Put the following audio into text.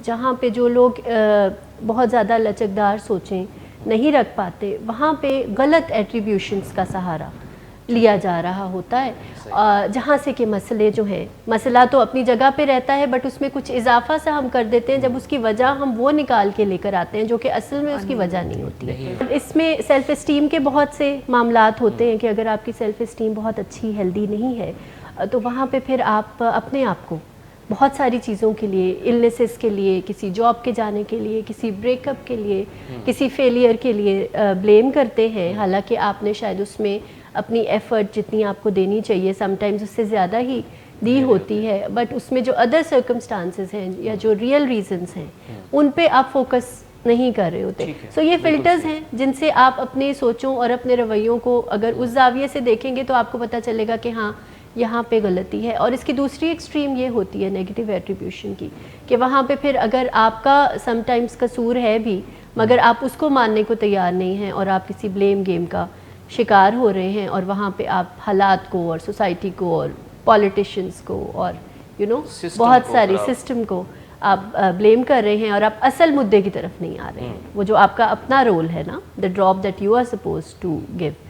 جہاں پہ جو لوگ بہت زیادہ لچکدار سوچیں نہیں رکھ پاتے، وہاں پہ غلط ایٹریبیوشنز کا سہارا لیا جا رہا ہوتا ہے، جہاں سے کہ مسئلے جو ہیں، مسئلہ تو اپنی جگہ پہ رہتا ہے بٹ اس میں کچھ اضافہ سا ہم کر دیتے ہیں جب اس کی وجہ ہم وہ نکال کے لے کر آتے ہیں جو کہ اصل میں اس کی وجہ نہیں ہوتی ہے۔ اس میں سیلف اسٹیم کے بہت سے معاملات ہوتے ہیں کہ اگر آپ کی سیلف اسٹیم بہت اچھی ہیلدی نہیں ہے تو وہاں پہ پھر آپ اپنے آپ کو بہت ساری چیزوں کے لیے، النیسز کے لیے، کسی جاب کے جانے کے لیے، کسی بریک اپ کے لیے، کسی فیلئر کے لیے بلیم کرتے ہیں، حالانکہ آپ نے شاید اس میں اپنی ایفرٹ جتنی آپ کو دینی چاہیے سم ٹائمز اس سے زیادہ ہی دی ہوتی ہے، بٹ اس میں جو ادر سرکمسٹانسز ہیں یا جو ریئل ریزنز ہیں ان پہ آپ فوکس نہیں کر رہے ہوتے۔ سو یہ فلٹرز ہیں جن سے آپ اپنے سوچوں اور اپنے رویوں کو اگر اس زاویے سے دیکھیں گے تو آپ کو پتہ چلے گا کہ ہاں یہاں پہ غلطی ہے۔ اور اس کی دوسری ایکسٹریم یہ ہوتی ہے نیگیٹو ایٹریبیوشن کی، کہ وہاں پہ پھر اگر آپ کا سم ٹائمز قصور ہے بھی مگر آپ اس کو ماننے کو تیار نہیں ہیں اور آپ کسی بلیم گیم کا شکار ہو رہے ہیں، اور وہاں پہ آپ حالات کو اور سوسائٹی کو اور پولیٹیشنز کو اور بہت ساری سسٹم کو آپ بلیم کر رہے ہیں اور آپ اصل مدعے کی طرف نہیں آ رہے ہیں، وہ جو آپ کا اپنا رول ہے نا، the job that you are supposed to give۔